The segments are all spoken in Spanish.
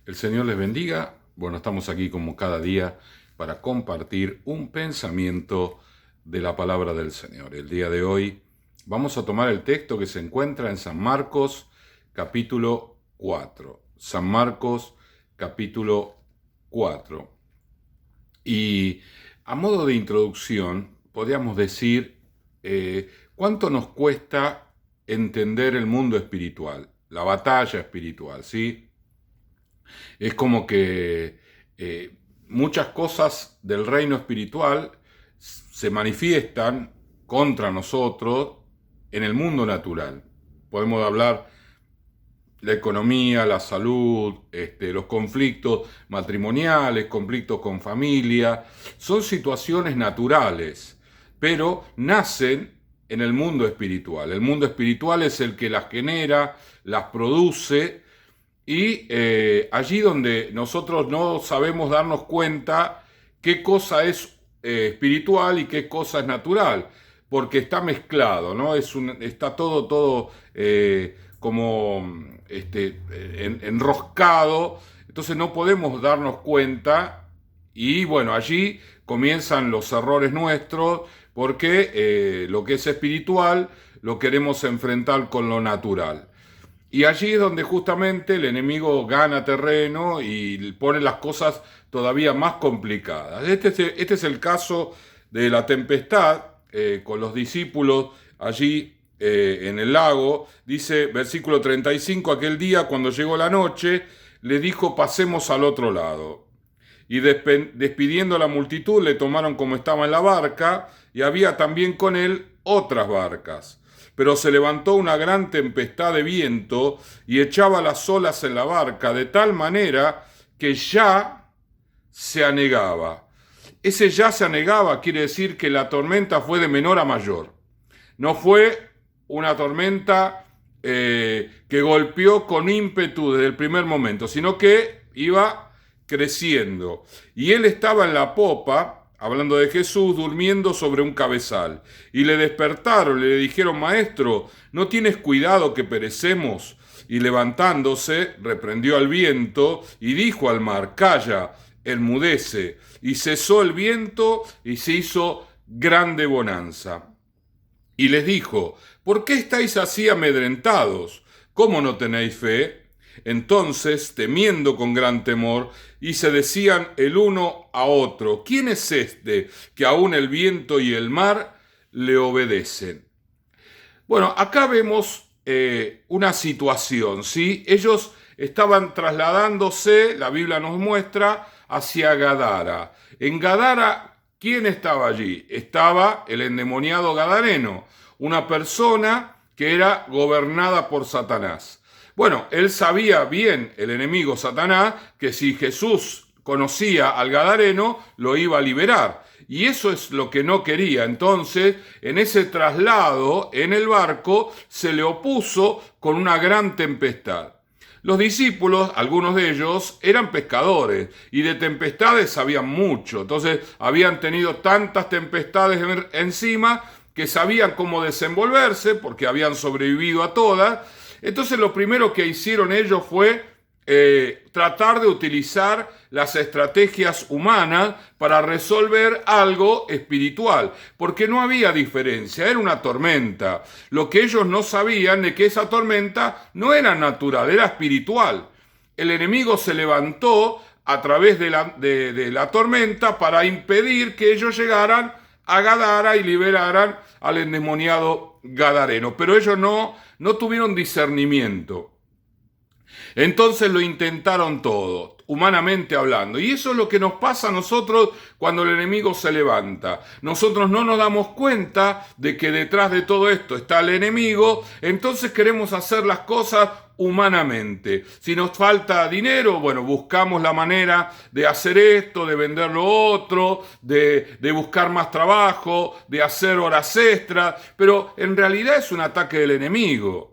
El Señor les bendiga. Bueno, estamos aquí como cada día para compartir un pensamiento de la palabra del Señor. El día de hoy vamos a tomar el texto que se encuentra en San Marcos capítulo 4. San Marcos capítulo 4. Y a modo de introducción, podríamos decir cuánto nos cuesta entender el mundo espiritual, la batalla espiritual, ¿sí? Es como que muchas cosas del reino espiritual se manifiestan contra nosotros en el mundo natural. Podemos hablar la economía, la salud, los conflictos matrimoniales, conflictos con familia, son situaciones naturales, pero nacen en el mundo espiritual. El mundo espiritual es el que las genera, las produce, y allí donde nosotros no sabemos darnos cuenta qué cosa es espiritual y qué cosa es natural, porque está mezclado, ¿no? Está todo como enroscado, entonces no podemos darnos cuenta y bueno, allí comienzan los errores nuestros porque lo que es espiritual lo queremos enfrentar con lo natural. Y allí es donde justamente el enemigo gana terreno y pone las cosas todavía más complicadas. Este es el caso de la tempestad con los discípulos allí en el lago. Dice, versículo 35, aquel día cuando llegó la noche, le dijo, pasemos al otro lado. Y despidiendo a la multitud, le tomaron como estaba en la barca, y había también con él otras barcas. Pero se levantó una gran tempestad de viento y echaba las olas en la barca de tal manera que ya se anegaba. Ese ya se anegaba quiere decir que la tormenta fue de menor a mayor. No fue una tormenta que golpeó con ímpetu desde el primer momento, sino que iba creciendo. Y él estaba en la popa, hablando de Jesús, durmiendo sobre un cabezal. Y le despertaron, le dijeron, Maestro, ¿no tienes cuidado que perecemos? Y levantándose, reprendió al viento y dijo al mar, calla, enmudece. Y cesó el viento y se hizo grande bonanza. Y les dijo, ¿por qué estáis así amedrentados? ¿Cómo no tenéis fe? Entonces, temiendo con gran temor, y se decían el uno a otro, ¿quién es este que aún el viento y el mar le obedecen? Bueno, acá vemos una situación, ¿sí? Ellos estaban trasladándose, la Biblia nos muestra, hacia Gadara. En Gadara, ¿quién estaba allí? Estaba el endemoniado gadareno, una persona que era gobernada por Satanás. Bueno, él sabía bien, el enemigo Satanás, que si Jesús conocía al gadareno, lo iba a liberar. Y eso es lo que no quería. Entonces, en ese traslado, en el barco, se le opuso con una gran tempestad. Los discípulos, algunos de ellos, eran pescadores y de tempestades sabían mucho. Entonces, habían tenido tantas tempestades encima que sabían cómo desenvolverse porque habían sobrevivido a todas. Entonces, lo primero que hicieron ellos fue tratar de utilizar las estrategias humanas para resolver algo espiritual, porque no había diferencia, era una tormenta. Lo que ellos no sabían es que esa tormenta no era natural, era espiritual. El enemigo se levantó a través de la tormenta para impedir que ellos llegaran a Gadara y liberaran al endemoniado gadareno, pero ellos no tuvieron discernimiento. Entonces lo intentaron todo, humanamente hablando. Y eso es lo que nos pasa a nosotros cuando el enemigo se levanta. Nosotros no nos damos cuenta de que detrás de todo esto está el enemigo, entonces queremos hacer las cosas humanamente. Si nos falta dinero, bueno, buscamos la manera de hacer esto, de vender lo otro, de buscar más trabajo, de hacer horas extras, pero en realidad es un ataque del enemigo.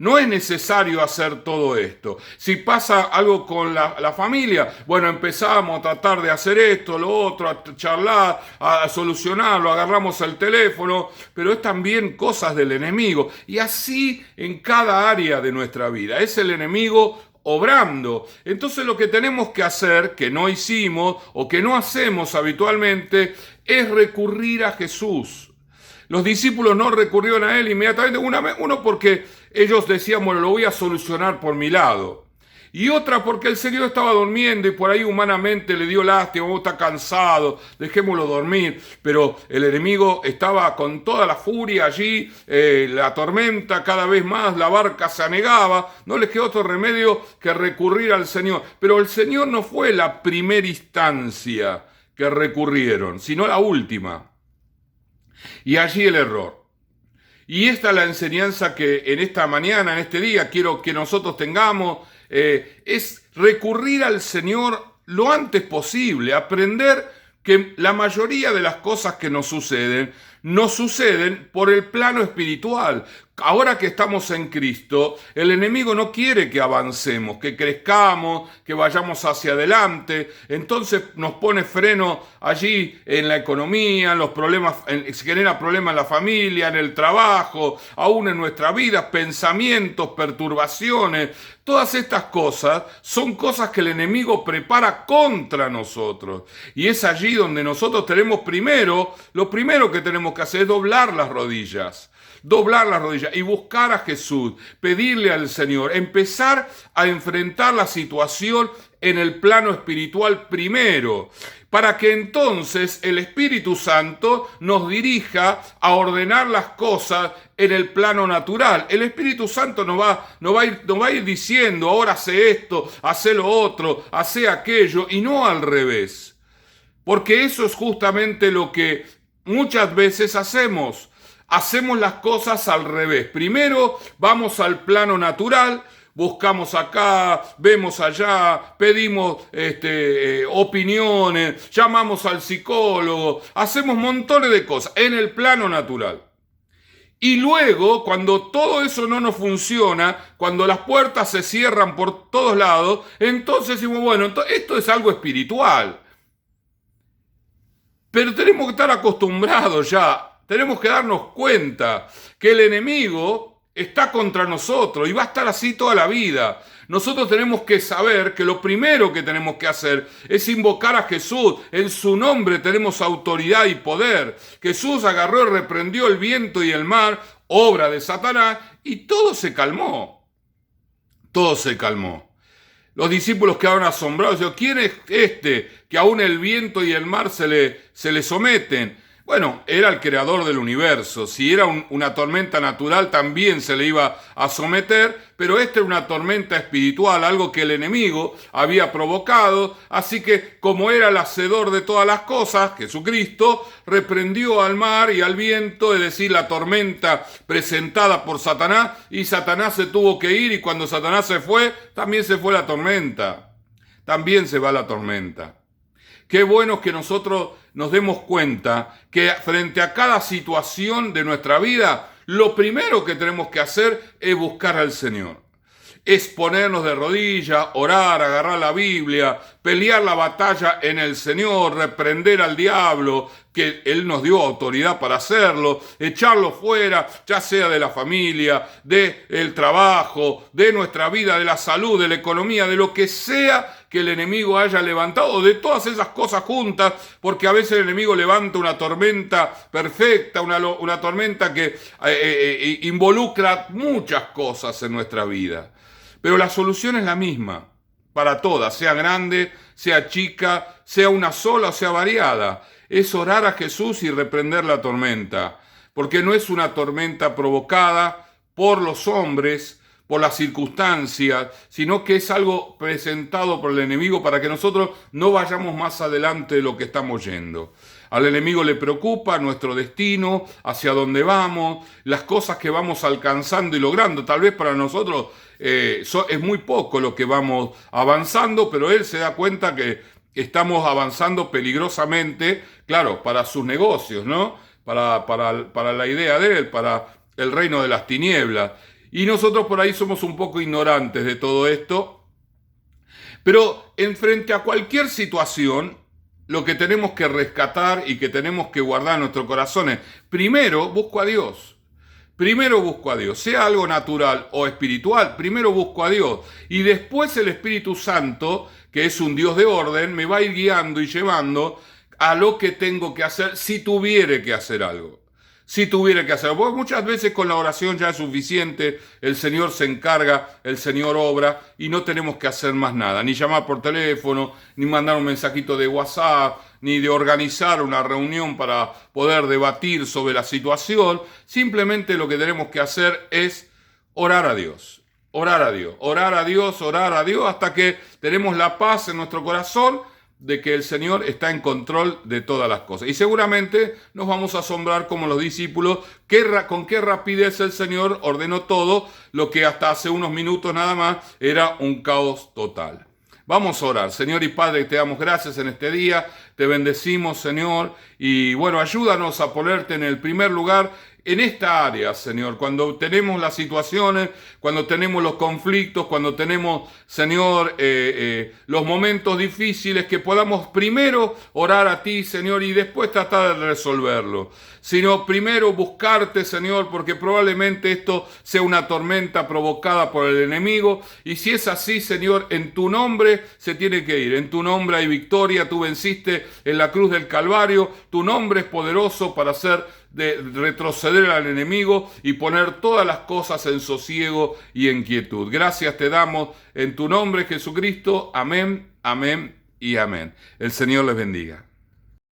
No es necesario hacer todo esto. Si pasa algo con la familia, bueno, empezamos a tratar de hacer esto, lo otro, a charlar, a solucionarlo, agarramos el teléfono, pero es también cosas del enemigo. Y así en cada área de nuestra vida. Es el enemigo obrando. Entonces lo que tenemos que hacer, que no hicimos o que no hacemos habitualmente, es recurrir a Jesús. Los discípulos no recurrieron a él inmediatamente, uno porque ellos decían, bueno, lo voy a solucionar por mi lado. Y otra porque el Señor estaba durmiendo y por ahí humanamente le dio lástima, está cansado, dejémoslo dormir. Pero el enemigo estaba con toda la furia allí, la tormenta cada vez más, la barca se anegaba, no les quedó otro remedio que recurrir al Señor. Pero el Señor no fue la primera instancia que recurrieron, sino la última. Y allí el error. Y esta es la enseñanza que en esta mañana, en este día, quiero que nosotros tengamos. Es recurrir al Señor lo antes posible, aprender que la mayoría de las cosas que nos suceden por el plano espiritual. Ahora que estamos en Cristo, el enemigo no quiere que avancemos, que crezcamos, que vayamos hacia adelante. Entonces nos pone freno allí en la economía, en los problemas, se genera problemas en la familia, en el trabajo, aún en nuestra vida, pensamientos, perturbaciones. Todas estas cosas son cosas que el enemigo prepara contra nosotros. Y es allí donde nosotros tenemos lo primero que tenemos que hacer es doblar las rodillas y buscar a Jesús, pedirle al Señor, empezar a enfrentar la situación en el plano espiritual primero, para que entonces el Espíritu Santo nos dirija a ordenar las cosas en el plano natural. El Espíritu Santo nos va a ir diciendo, ahora hace esto, hace lo otro, hace aquello, y no al revés. Porque eso es justamente lo que muchas veces hacemos. Hacemos las cosas al revés. Primero vamos al plano natural, buscamos acá, vemos allá, pedimos opiniones, llamamos al psicólogo, hacemos montones de cosas en el plano natural. Y luego, cuando todo eso no nos funciona, cuando las puertas se cierran por todos lados, entonces decimos, bueno, esto es algo espiritual. Pero tenemos que estar acostumbrados ya. Tenemos que darnos cuenta que el enemigo está contra nosotros y va a estar así toda la vida. Nosotros tenemos que saber que lo primero que tenemos que hacer es invocar a Jesús. En su nombre tenemos autoridad y poder. Jesús agarró y reprendió el viento y el mar, obra de Satanás, y todo se calmó. Todo se calmó. Los discípulos quedaron asombrados. ¿Quién es este que aún el viento y el mar se le someten? Bueno, era el creador del universo. Si era una tormenta natural también se le iba a someter, pero esta era una tormenta espiritual, algo que el enemigo había provocado. Así que como era el hacedor de todas las cosas, Jesucristo reprendió al mar y al viento, es decir, la tormenta presentada por Satanás, y Satanás se tuvo que ir, y cuando Satanás se fue, también se fue la tormenta. También se va la tormenta. Qué bueno que nosotros nos demos cuenta que frente a cada situación de nuestra vida, lo primero que tenemos que hacer es buscar al Señor. Es ponernos de rodillas, orar, agarrar la Biblia, pelear la batalla en el Señor, reprender al diablo, que Él nos dio autoridad para hacerlo, echarlo fuera, ya sea de la familia, del trabajo, de nuestra vida, de la salud, de la economía, de lo que sea que el enemigo haya levantado, de todas esas cosas juntas, porque a veces el enemigo levanta una tormenta perfecta, una tormenta que involucra muchas cosas en nuestra vida. Pero la solución es la misma para todas, sea grande, sea chica, sea una sola o sea variada. Es orar a Jesús y reprender la tormenta, porque no es una tormenta provocada por los hombres, por las circunstancias, sino que es algo presentado por el enemigo para que nosotros no vayamos más adelante de lo que estamos yendo. Al enemigo le preocupa nuestro destino, hacia dónde vamos, las cosas que vamos alcanzando y logrando. Tal vez para nosotros es muy poco lo que vamos avanzando, pero él se da cuenta que estamos avanzando peligrosamente, claro, para sus negocios, ¿no? Para la idea de él, para el reino de las tinieblas. Y nosotros por ahí somos un poco ignorantes de todo esto. Pero en frente a cualquier situación, lo que tenemos que rescatar y que tenemos que guardar en nuestro corazón es, primero, busco a Dios. primero busco a Dios, sea algo natural o espiritual, primero busco a Dios y después el Espíritu Santo, que es un Dios de orden, me va a ir guiando y llevando a lo que tengo que hacer si tuviere que hacer algo. Si tuviera que hacerlo, porque muchas veces con la oración ya es suficiente, el Señor se encarga, el Señor obra y no tenemos que hacer más nada, ni llamar por teléfono, ni mandar un mensajito de WhatsApp, ni de organizar una reunión para poder debatir sobre la situación. Simplemente lo que tenemos que hacer es orar a Dios, orar a Dios, orar a Dios, orar a Dios, hasta que tenemos la paz en nuestro corazón de que el Señor está en control de todas las cosas. Y seguramente nos vamos a asombrar como los discípulos, con qué rapidez el Señor ordenó todo, lo que hasta hace unos minutos nada más era un caos total. Vamos a orar. Señor y Padre, te damos gracias en este día, te bendecimos, Señor, y bueno, ayúdanos a ponerte en el primer lugar en esta área, Señor, cuando tenemos las situaciones, cuando tenemos los conflictos, cuando tenemos, Señor, los momentos difíciles, que podamos primero orar a ti, Señor, y después tratar de resolverlo. Sino primero buscarte, Señor, porque probablemente esto sea una tormenta provocada por el enemigo, y si es así, Señor, en tu nombre se tiene que ir, en tu nombre hay victoria, tú venciste en la cruz del Calvario, tu nombre es poderoso para de retroceder al enemigo y poner todas las cosas en sosiego y en quietud. Gracias te damos en tu nombre, Jesucristo. Amén, amén y amén. El Señor les bendiga.